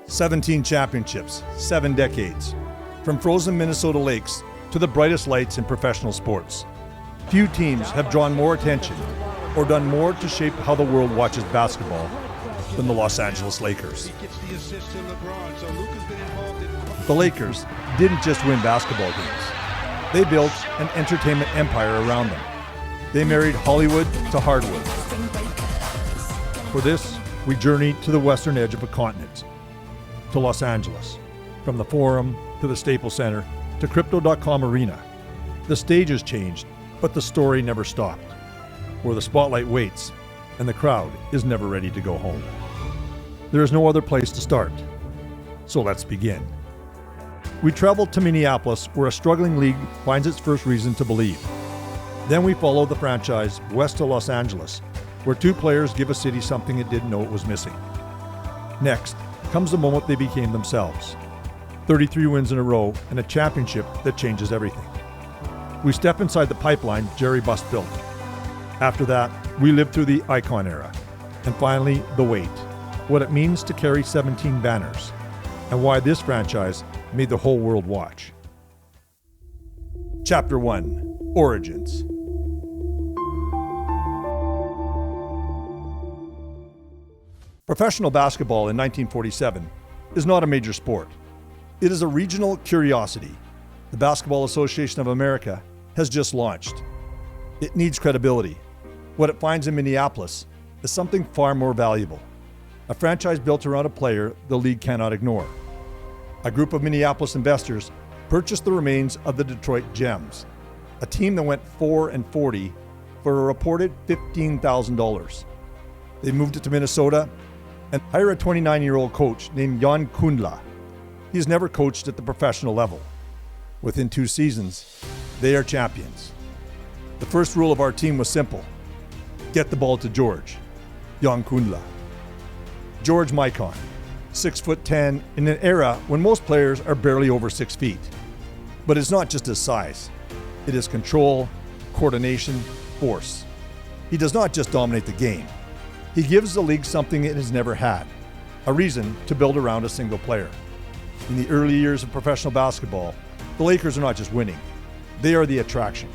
17 championships, 7 decades. From frozen Minnesota lakes to the brightest lights in professional sports. Few teams have drawn more attention or done more to shape how the world watches basketball than the Los Angeles Lakers. The Lakers didn't just win basketball games. They built an entertainment empire around them. They married Hollywood to hardwood. For this, we journey to the western edge of a continent, to Los Angeles. From the Forum to the Staples Center to Crypto.com Arena. The stage has changed, but the story never stopped. Where the spotlight waits and the crowd is never ready to go home. There is no other place to start, so let's begin. We travel to Minneapolis, where a struggling league finds its first reason to believe. Then we follow the franchise west to Los Angeles, where 2 players give a city something it didn't know it was missing. Next comes the moment they became themselves. 33 wins in a row and a championship that changes everything. We step inside the pipeline Jerry Buss built. After that, we live through the icon era. And finally, the wait. What it means to carry 17 banners. And why this franchise made the whole world watch. Chapter 1. Origins. Professional basketball in 1947 is not a major sport. It is a regional curiosity. The Basketball Association of America has just launched. It needs credibility. What it finds in Minneapolis is something far more valuable. A franchise built around a player the league cannot ignore. A group of Minneapolis investors purchased the remains of the Detroit Gems, a team that went 4-40 for a reported $15,000. They moved it to Minnesota and hired a 29-year-old coach named Jan Kundla. He's never coached at the professional level. Within 2 seasons, they are champions. The first rule of our team was simple. Get the ball to George, Jan Kundla. George Mikan, 6'10", in an era when most players are barely over 6 feet. But it's not just his size. It is control, coordination, force. He does not just dominate the game. He gives the league something it has never had, a reason to build around a single player. In the early years of professional basketball, the Lakers are not just winning, they are the attraction.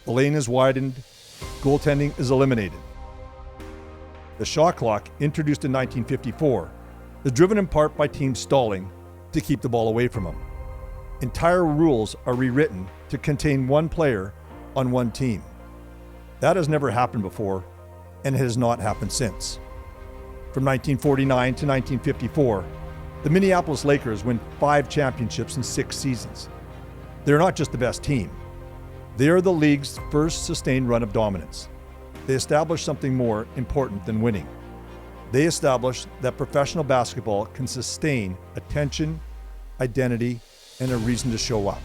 The lane is widened, goaltending is eliminated. The shot clock, introduced in 1954, is driven in part by teams stalling to keep the ball away from them. Entire rules are rewritten to contain 1 player on 1 team. That has never happened before, and it has not happened since. From 1949 to 1954, the Minneapolis Lakers win 5 championships in 6 seasons. They're not just the best team. They are the league's first sustained run of dominance. They established something more important than winning. They established that professional basketball can sustain attention, identity, and a reason to show up.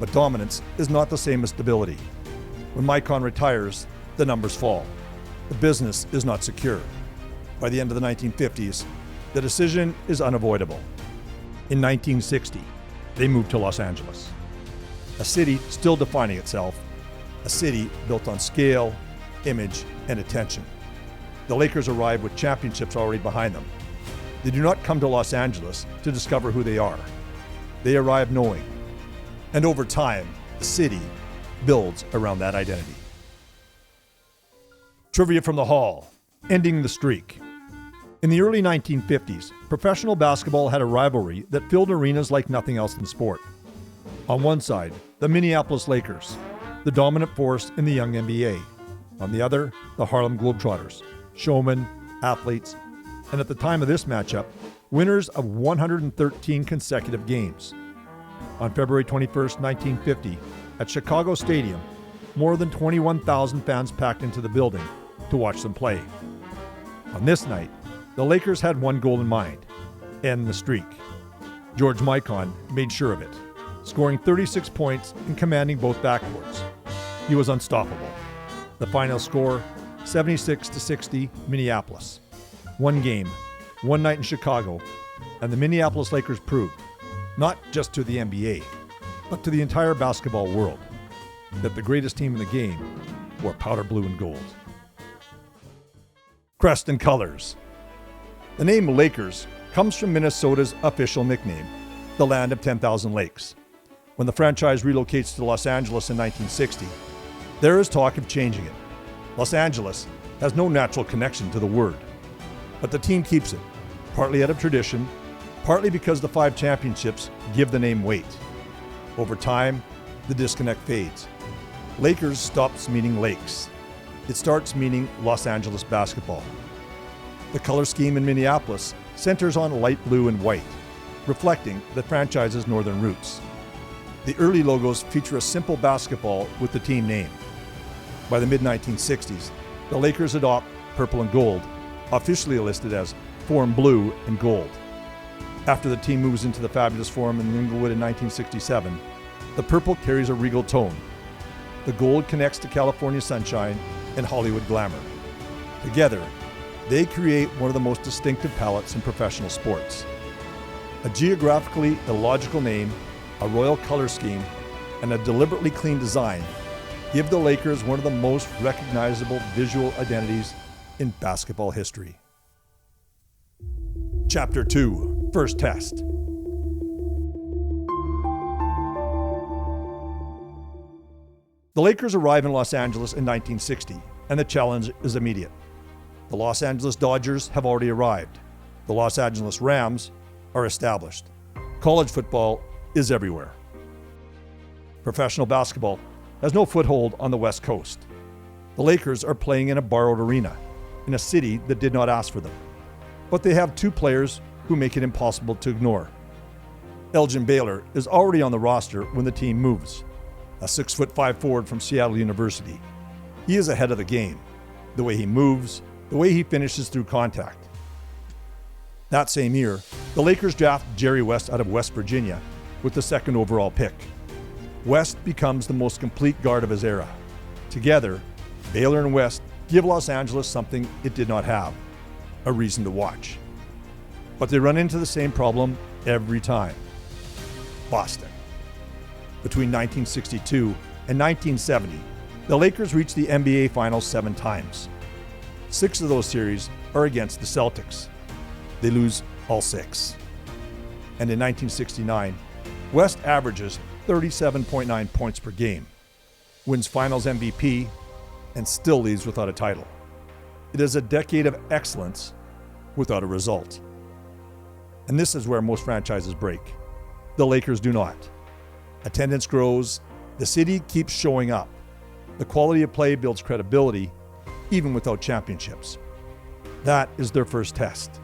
But dominance is not the same as stability. When Mikan retires, the numbers fall. The business is not secure. By the end of the 1950s, the decision is unavoidable. In 1960, they moved to Los Angeles. A city still defining itself, a city built on scale, image, and attention. The Lakers arrive with championships already behind them. They do not come to Los Angeles to discover who they are. They arrive knowing. And over time, the city builds around that identity. Trivia from the Hall, ending the streak. In the early 1950s, professional basketball had a rivalry that filled arenas like nothing else in sport. On one side, the Minneapolis Lakers, the dominant force in the young NBA. On the other, the Harlem Globetrotters, showmen, athletes, and at the time of this matchup, winners of 113 consecutive games. On February 21, 1950, at Chicago Stadium, more than 21,000 fans packed into the building to watch them play. On this night, the Lakers had 1 goal in mind: end the streak. George Mikan made sure of it, scoring 36 points and commanding both backcourts. He was unstoppable. The final score, 76-60 Minneapolis. 1 game, 1 night in Chicago, and the Minneapolis Lakers proved, not just to the NBA, but to the entire basketball world, that the greatest team in the game wore powder blue and gold. Crest and Colors. The name Lakers comes from Minnesota's official nickname, the land of 10,000 lakes. When the franchise relocates to Los Angeles in 1960, there is talk of changing it. Los Angeles has no natural connection to the word, but the team keeps it, partly out of tradition, partly because the 5 championships give the name weight. Over time, the disconnect fades. Lakers stops meaning lakes. It starts meaning Los Angeles basketball. The color scheme in Minneapolis centers on light blue and white, reflecting the franchise's northern roots. The early logos feature a simple basketball with the team name. By the mid-1960s, the Lakers adopt purple and gold, officially listed as Forum Blue and Gold. After the team moves into the fabulous Forum in Inglewood in 1967, the purple carries a regal tone. The gold connects to California sunshine and Hollywood glamour. Together, they create one of the most distinctive palettes in professional sports. A geographically illogical name, a royal color scheme, and a deliberately clean design give the Lakers one of the most recognizable visual identities in basketball history. Chapter 2, First Test. The Lakers arrive in Los Angeles in 1960, and the challenge is immediate. The Los Angeles Dodgers have already arrived. The Los Angeles Rams are established. College football is everywhere. Professional basketball has no foothold on the West Coast. The Lakers are playing in a borrowed arena, in a city that did not ask for them. But they have 2 players who make it impossible to ignore. Elgin Baylor is already on the roster when the team moves, a 6'5" forward from Seattle University. He is ahead of the game, the way he moves, the way he finishes through contact. That same year, the Lakers draft Jerry West out of West Virginia with the 2nd overall pick. West becomes the most complete guard of his era. Together, Baylor and West give Los Angeles something it did not have, a reason to watch. But they run into the same problem every time: Boston. Between 1962 and 1970, the Lakers reached the NBA Finals 7 times. 6 of those series are against the Celtics. They lose all 6. And in 1969, West averages 37.9 points per game, wins Finals MVP, and still leaves without a title. It is a decade of excellence without a result. And this is where most franchises break. The Lakers do not. Attendance grows, the city keeps showing up. The quality of play builds credibility, even without championships. That is their first test,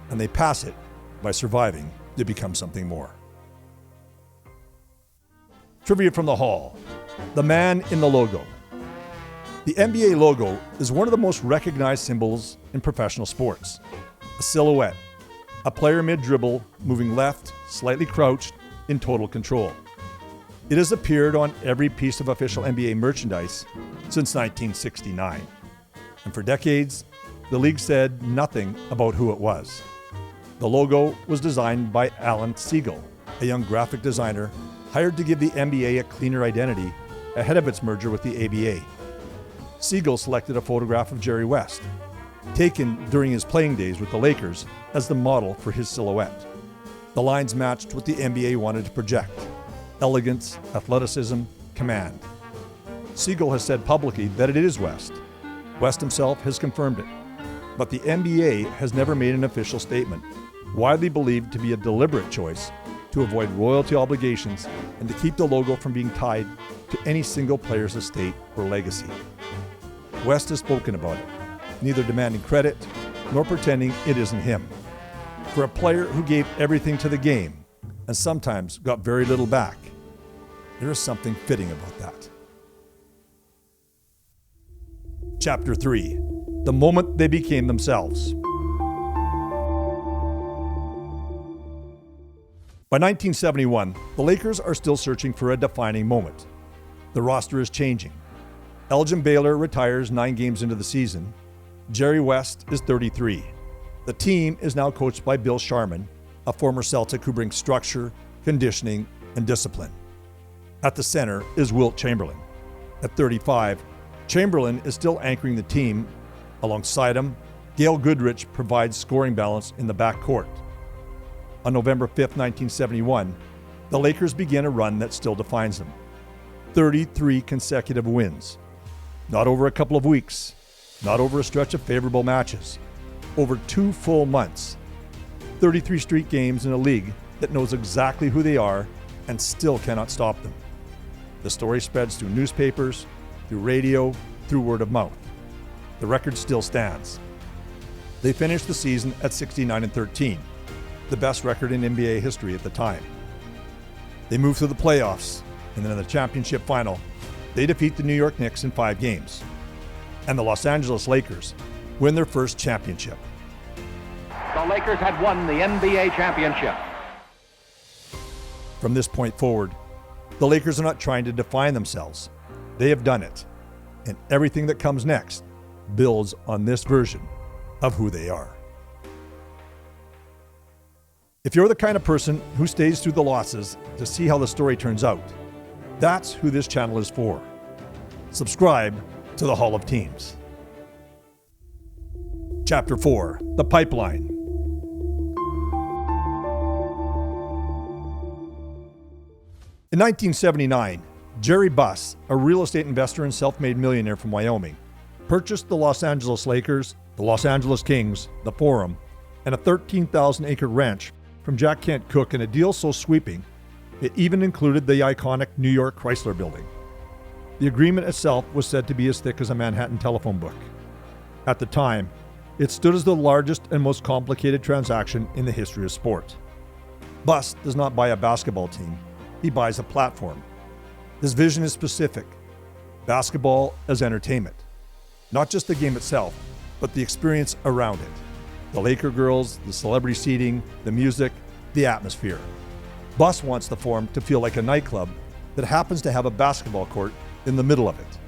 and they pass it by surviving to become something more. Trivia from the Hall: the man in the logo. The NBA logo is one of the most recognized symbols in professional sports. A silhouette, a player mid-dribble, moving left, slightly crouched, in total control. It has appeared on every piece of official NBA merchandise since 1969. And for decades, the league said nothing about who it was. The logo was designed by Alan Siegel, a young graphic designer hired to give the NBA a cleaner identity ahead of its merger with the ABA. Siegel selected a photograph of Jerry West, taken during his playing days with the Lakers, as the model for his silhouette. The lines matched what the NBA wanted to project: elegance, athleticism, command. Siegel has said publicly that it is West. West himself has confirmed it. But the NBA has never made an official statement, widely believed to be a deliberate choice to avoid royalty obligations and to keep the logo from being tied to any single player's estate or legacy. West has spoken about it, neither demanding credit nor pretending it isn't him. For a player who gave everything to the game and sometimes got very little back, there is something fitting about that. Chapter 3: the moment they became themselves. By 1971, the Lakers are still searching for a defining moment. The roster is changing. Elgin Baylor retires 9 games into the season. Jerry West is 33. The team is now coached by Bill Sharman, a former Celtic who brings structure, conditioning, and discipline. At the center is Wilt Chamberlain. At 35, Chamberlain is still anchoring the team. Alongside him, Gail Goodrich provides scoring balance in the backcourt. On November 5, 1971, the Lakers begin a run that still defines them. 33 consecutive wins. Not over a couple of weeks, not over a stretch of favorable matches. Over 2 full months. 33 straight games in a league that knows exactly who they are and still cannot stop them. The story spreads through newspapers, through radio, through word of mouth. The record still stands. They finished the season at 69-13, the best record in NBA history at the time. They move through the playoffs, and then in the championship final, they defeat the New York Knicks in 5 games. And the Los Angeles Lakers win their first championship. The Lakers had won the NBA championship. From this point forward, the Lakers are not trying to define themselves. They have done it. And everything that comes next builds on this version of who they are. If you're the kind of person who stays through the losses to see how the story turns out, that's who this channel is for. Subscribe to the Hall of Teams. Chapter 4, The Pipeline. In 1979, Jerry Buss, a real estate investor and self-made millionaire from Wyoming, purchased the Los Angeles Lakers, the Los Angeles Kings, the Forum, and a 13,000-acre ranch from Jack Kent Cooke in a deal so sweeping, it even included the iconic New York Chrysler Building. The agreement itself was said to be as thick as a Manhattan telephone book. At the time, it stood as the largest and most complicated transaction in the history of sport. Buss does not buy a basketball team, he buys a platform. His vision is specific: basketball as entertainment. Not just the game itself, but the experience around it. The Laker girls, the celebrity seating, the music, the atmosphere. Buss wants the Forum to feel like a nightclub that happens to have a basketball court in the middle of it.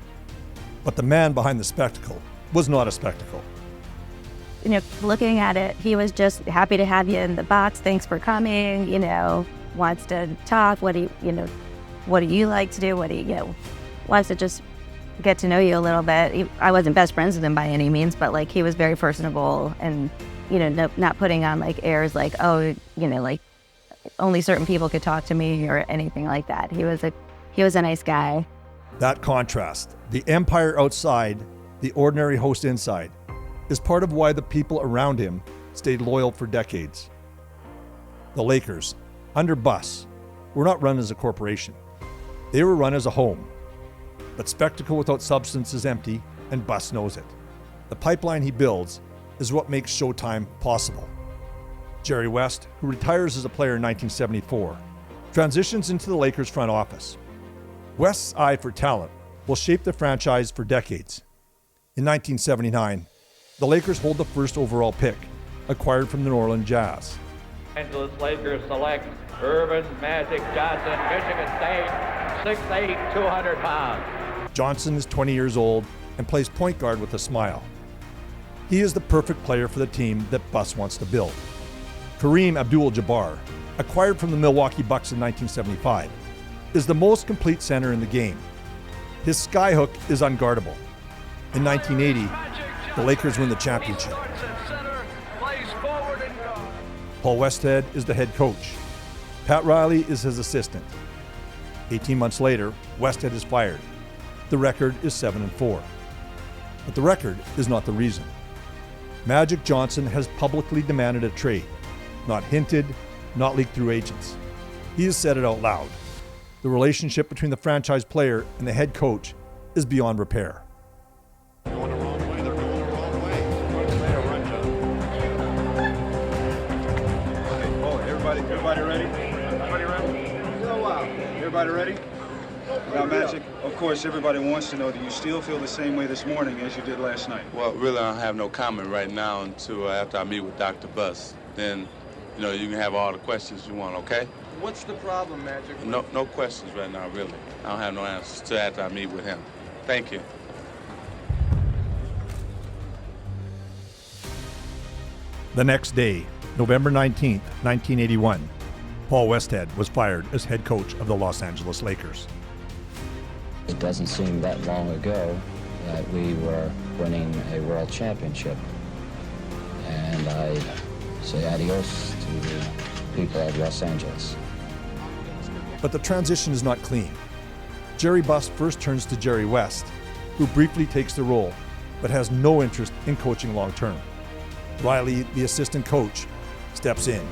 But the man behind the spectacle was not a spectacle. Looking at it, he was just happy to have you in the box. Thanks for coming. Wants to talk. What do you like to do? Wants to just get to know you a little bit. I wasn't best friends with him by any means, but he was very personable and, not putting on airs only certain people could talk to me or anything like that. He was a nice guy. That contrast, the empire outside, the ordinary host inside, is part of why the people around him stayed loyal for decades. The Lakers, under Buss, were not run as a corporation. They were run as a home. But spectacle without substance is empty, and Buss knows it. The pipeline he builds is what makes Showtime possible. Jerry West, who retires as a player in 1974, transitions into the Lakers front office. West's eye for talent will shape the franchise for decades. In 1979, the Lakers hold the first overall pick, acquired from the New Orleans Jazz. Angeles Lakers select Urban Magic Johnson, Michigan State, 6'8", 200 pounds. Johnson is 20 years old and plays point guard with a smile. He is the perfect player for the team that Buss wants to build. Kareem Abdul-Jabbar, acquired from the Milwaukee Bucks in 1975, is the most complete center in the game. His skyhook is unguardable. In 1980, the Lakers win the championship. Paul Westhead is the head coach. Pat Riley is his assistant. 18 months later, Westhead is fired. The record is 7-4. But the record is not the reason. Magic Johnson has publicly demanded a trade, not hinted, not leaked through agents. He has said it out loud. The relationship between the franchise player and the head coach is beyond repair. Going the wrong way, they're going the wrong way. Oh, everybody ready? Everybody ready? So, everybody ready? Now, Magic, of course, everybody wants to know that you still feel the same way this morning as you did last night. Well, really, I don't have no comment right now until after I meet with Dr. Buss. Then, you can have all the questions you want, okay? What's the problem, Magic? No questions right now, really. I don't have no answers till after I meet with him. Thank you. The next day, November 19th, 1981, Paul Westhead was fired as head coach of the Los Angeles Lakers. It doesn't seem that long ago that we were winning a world championship. and I say adios to the people of Los Angeles. But the transition is not clean. Jerry Buss first turns to Jerry West, who briefly takes the role, but has no interest in coaching long-term. Riley, the assistant coach, steps in,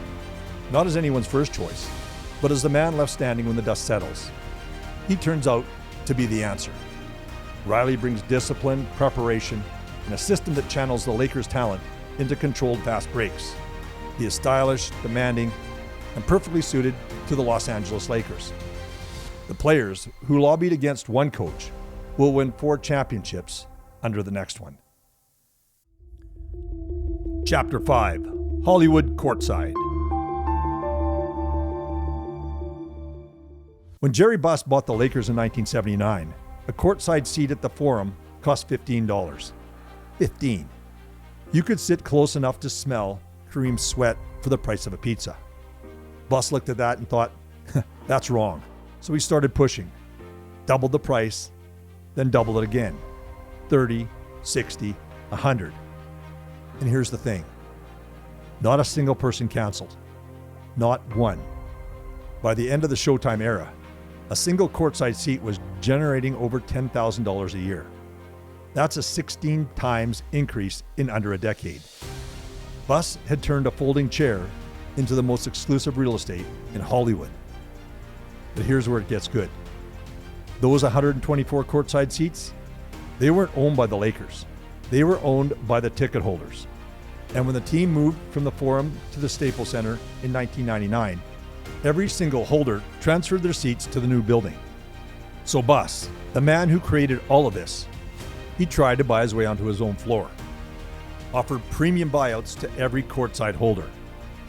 not as anyone's first choice, but as the man left standing when the dust settles. He turns out to be the answer. Riley brings discipline, preparation, and a system that channels the Lakers' talent into controlled fast breaks. He is stylish, demanding, and perfectly suited to the Los Angeles Lakers. The players, who lobbied against one coach, will win 4 championships under the next one. Chapter 5, Hollywood Courtside. When Jerry Buss bought the Lakers in 1979, a courtside seat at the Forum cost $15. 15. You could sit close enough to smell Kareem's sweat for the price of a pizza. Buss looked at that and thought, that's wrong. So he started pushing. Doubled the price, then doubled it again. 30, 60, 100. And here's the thing. Not a single person canceled. Not one. By the end of the Showtime era, a single courtside seat was generating over $10,000 a year. That's a 16 times increase in under a decade. Buss had turned a folding chair into the most exclusive real estate in Hollywood. But here's where it gets good. Those 124 courtside seats, they weren't owned by the Lakers. They were owned by the ticket holders. And when the team moved from the Forum to the Staples Center in 1999, every single holder transferred their seats to the new building. So Buss, the man who created all of this, he tried to buy his way onto his own floor. Offered premium buyouts to every courtside holder.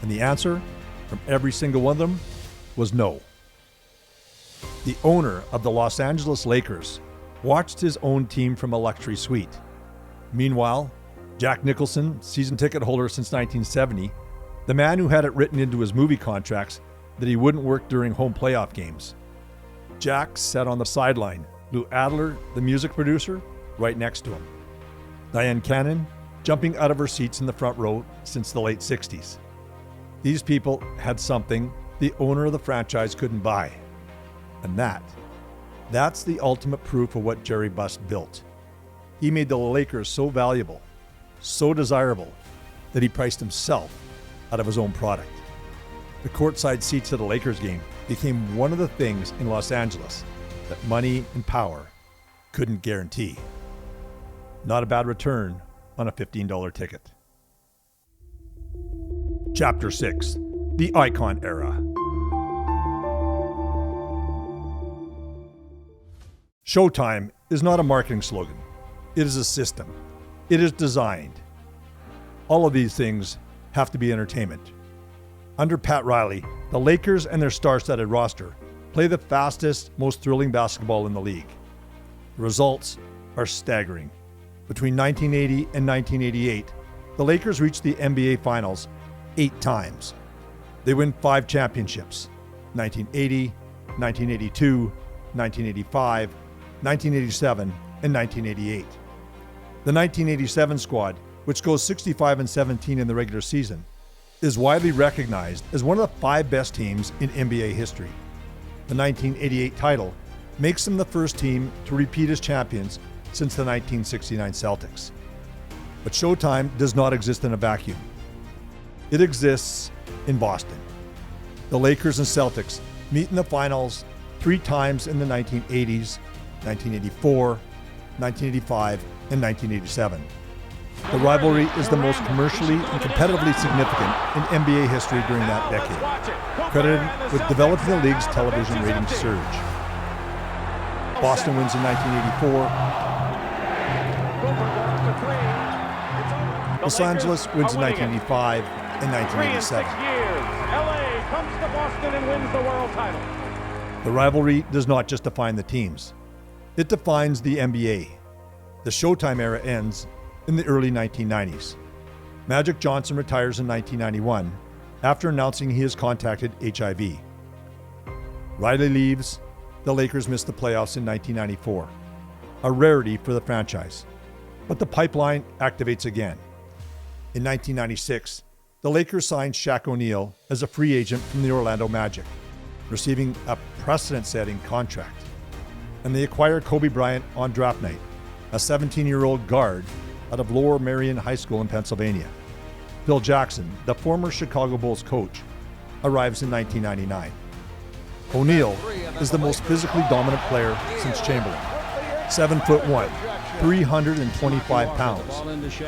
And the answer from every single one of them was no. The owner of the Los Angeles Lakers watched his own team from a luxury suite. Meanwhile, Jack Nicholson, season ticket holder since 1970, the man who had it written into his movie contracts that he wouldn't work during home playoff games. Jack sat on the sideline, Lou Adler, the music producer, right next to him. Diane Cannon, jumping out of her seats in the front row since the late 60s. These people had something the owner of the franchise couldn't buy. And that's the ultimate proof of what Jerry Buss built. He made the Lakers so valuable, so desirable, that he priced himself out of his own product. The courtside seats at a Lakers game became one of the things in Los Angeles that money and power couldn't guarantee. Not a bad return on a $15 ticket. Chapter 6, The Icon Era. Showtime is not a marketing slogan. It is a system. It is designed. All of these things have to be entertainment. Under Pat Riley, the Lakers and their star-studded roster play the fastest, most thrilling basketball in the league. The results are staggering. Between 1980 and 1988, the Lakers reached the NBA Finals 8 times. They win 5 championships: 1980, 1982, 1985, 1987, and 1988. The 1987 squad, which goes 65-17 in the regular season, is widely recognized as one of the 5 best teams in NBA history. The 1988 title makes them the first team to repeat as champions since the 1969 Celtics. But Showtime does not exist in a vacuum. It exists in Boston. The Lakers and Celtics meet in the finals 3 times in the 1980s, 1984, 1985, and 1987. The rivalry is the most commercially and competitively significant in NBA history during that decade, credited with developing the league's television ratings surge. Boston wins in 1984. Los Angeles wins in 1985 and 1987. LA comes to Boston and wins the world title. The rivalry does not just define the teams. It defines the NBA. The Showtime era ends in the early 1990s. Magic Johnson retires in 1991 after announcing he has contracted HIV. Riley leaves. The Lakers miss the playoffs in 1994, a rarity for the franchise. But the pipeline activates again. In 1996, the Lakers signed Shaq O'Neal as a free agent from the Orlando Magic, receiving a precedent-setting contract. And they acquired Kobe Bryant on draft night, a 17-year-old guard out of Lower Merion High School in Pennsylvania. Phil Jackson, the former Chicago Bulls coach, arrives in 1999. O'Neal is the most physically dominant player since Chamberlain. 7'1", 325 pounds,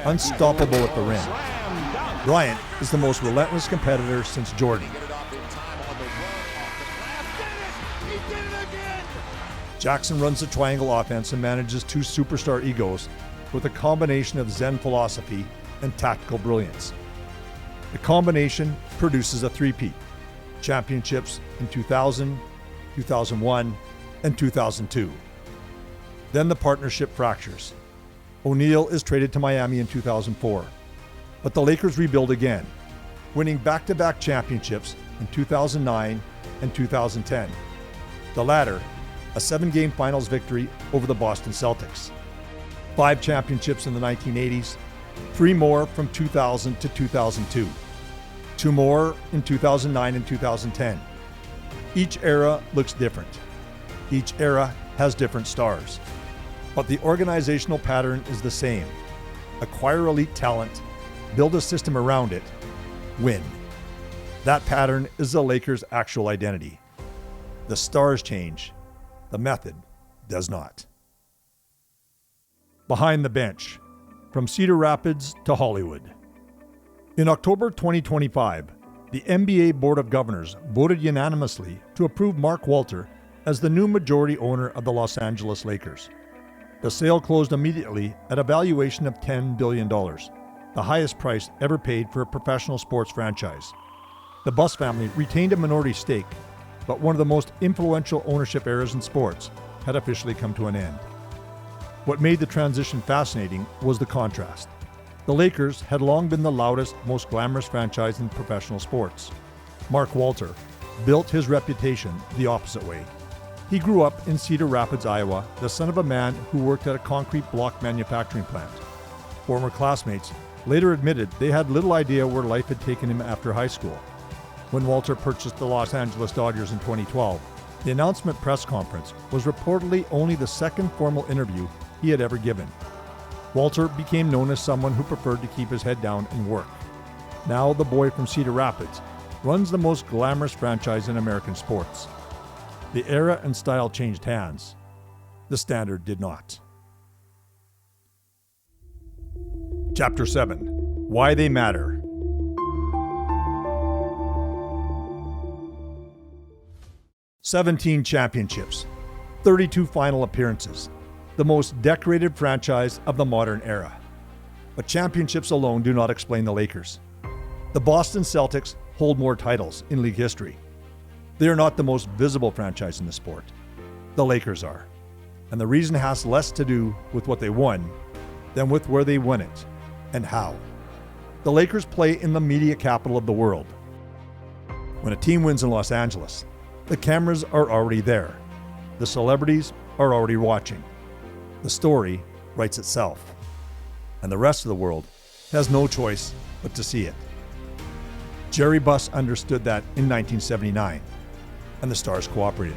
unstoppable at the rim. Bryant is the most relentless competitor since Jordan. Jackson runs the triangle offense and manages two superstar egos with a combination of Zen philosophy and tactical brilliance. The combination produces a three-peat: championships in 2000, 2001, and 2002. Then the partnership fractures. O'Neal is traded to Miami in 2004, but the Lakers rebuild again, winning back-to-back championships in 2009 and 2010. The latter, a 7-game finals victory over the Boston Celtics. 5 championships in the 1980s, 3 more from 2000 to 2002. 2 more in 2009 and 2010. Each era looks different. Each era has different stars. But the organizational pattern is the same. Acquire elite talent, build a system around it, win. That pattern is the Lakers' actual identity. The stars change. The method does not. Behind the bench, from Cedar Rapids to Hollywood. In October 2025, the NBA Board of Governors voted unanimously to approve Mark Walter as the new majority owner of the Los Angeles Lakers. The sale closed immediately at a valuation of $10 billion, the highest price ever paid for a professional sports franchise. The Buss family retained a minority stake, but one of the most influential ownership eras in sports had officially come to an end. What made the transition fascinating was the contrast. The Lakers had long been the loudest, most glamorous franchise in professional sports. Mark Walter built his reputation the opposite way. He grew up in Cedar Rapids, Iowa, the son of a man who worked at a concrete block manufacturing plant. Former classmates later admitted they had little idea where life had taken him after high school. When Walter purchased the Los Angeles Dodgers in 2012, the announcement press conference was reportedly only the second formal interview he had ever given. Walter became known as someone who preferred to keep his head down and work. Now the boy from Cedar Rapids runs the most glamorous franchise in American sports. The era and style changed hands. The standard did not. Chapter 7. Why They Matter. "17 championships, 32 final appearances, the most decorated franchise of the modern era. But championships alone do not explain the Lakers. The Boston Celtics hold more titles in league history. They are not the most visible franchise in the sport. The Lakers are. And the reason has less to do with what they won than with where they won it and how. The Lakers play in the media capital of the world. When a team wins in Los Angeles, the cameras are already there. The celebrities are already watching. The story writes itself. And the rest of the world has no choice but to see it. Jerry Buss understood that in 1979, and the Stars cooperated.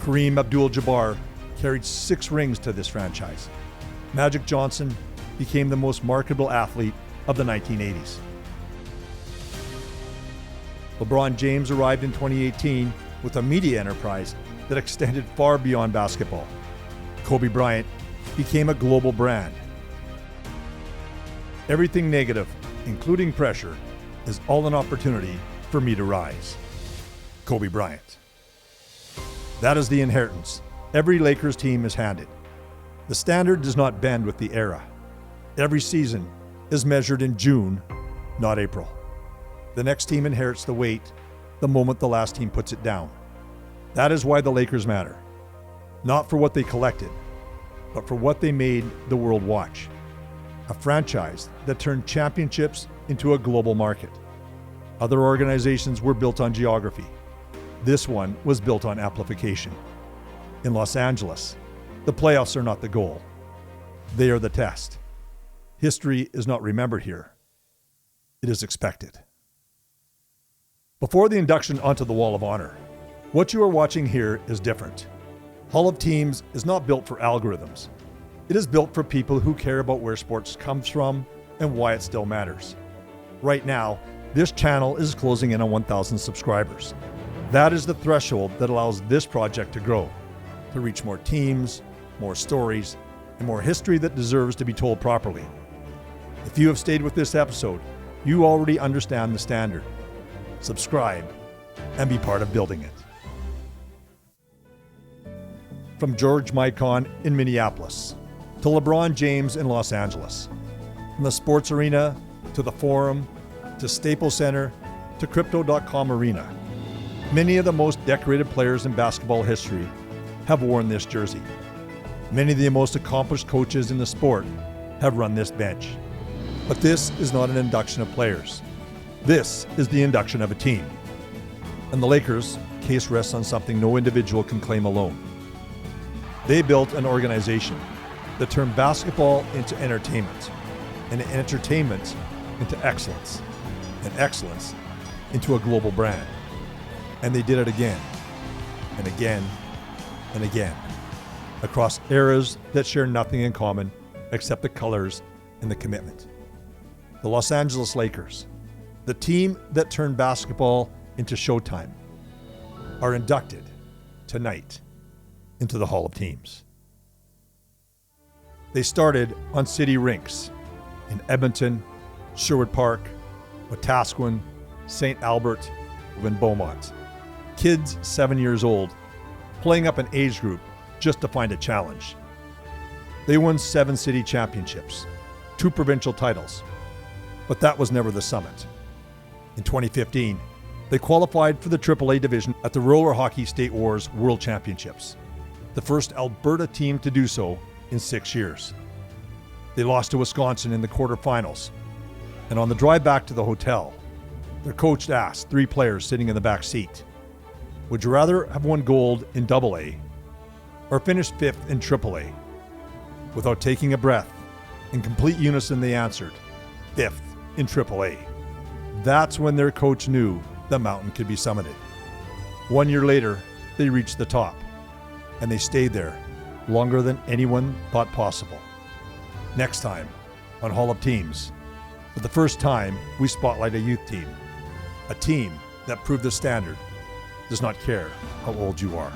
Kareem Abdul-Jabbar carried 6 rings to this franchise. Magic Johnson became the most marketable athlete of the 1980s. LeBron James arrived in 2018 with a media enterprise that extended far beyond basketball. Kobe Bryant became a global brand. Everything negative, including pressure, is all an opportunity for me to rise. Kobe Bryant. That is the inheritance every Lakers team is handed. The standard does not bend with the era. Every season is measured in June, not April. The next team inherits the weight the moment the last team puts it down. That is why the Lakers matter. Not for what they collected, but for what they made the world watch. A franchise that turned championships into a global market. Other organizations were built on geography. This one was built on amplification. In Los Angeles, the playoffs are not the goal. They are the test. History is not remembered here. it is expected. Before the induction onto the Wall of Honor, what you are watching here is different. Hall of Teams is not built for algorithms. It is built for people who care about where sports comes from and why it still matters. Right now, this channel is closing in on 1,000 subscribers. That is the threshold that allows this project to grow, to reach more teams, more stories, and more history that deserves to be told properly. If you have stayed with this episode, you already understand the standard. Subscribe and be part of building it. From George Mikan in Minneapolis to LeBron James in Los Angeles, from the sports arena to the Forum to Staples Center to Crypto.com Arena, many of the most decorated players in basketball history have worn this jersey. Many of the most accomplished coaches in the sport have run this bench. But this is not an induction of players. This is the induction of a team. And the Lakers' case rests on something no individual can claim alone. They built an organization that turned basketball into entertainment, and entertainment into excellence, and excellence into a global brand. And they did it again, and again, and again, across eras that share nothing in common except the colors and the commitment. The Los Angeles Lakers, the team that turned basketball into Showtime, are inducted tonight into the Hall of Teams. They started on city rinks in Edmonton, Sherwood Park, Wetaskiwin, St. Albert, and Beaumont. Kids 7 years old, playing up an age group just to find a challenge. They won 7 city championships, 2 provincial titles, but that was never the summit. In 2015, they qualified for the AAA division at the Roller Hockey State Wars World Championships, the first Alberta team to do so in 6 years. They lost to Wisconsin in the quarterfinals, and on the drive back to the hotel, their coach asked 3 players sitting in the back seat, "Would you rather have won gold in AA or finished 5th in AAA?" Without taking a breath, in complete unison they answered, "5th in AAA." That's when their coach knew the mountain could be summited. 1 year later, they reached the top, and they stayed there longer than anyone thought possible. Next time on Hall of Teams, for the first time, we spotlight a youth team, a team that proved the standard does not care how old you are.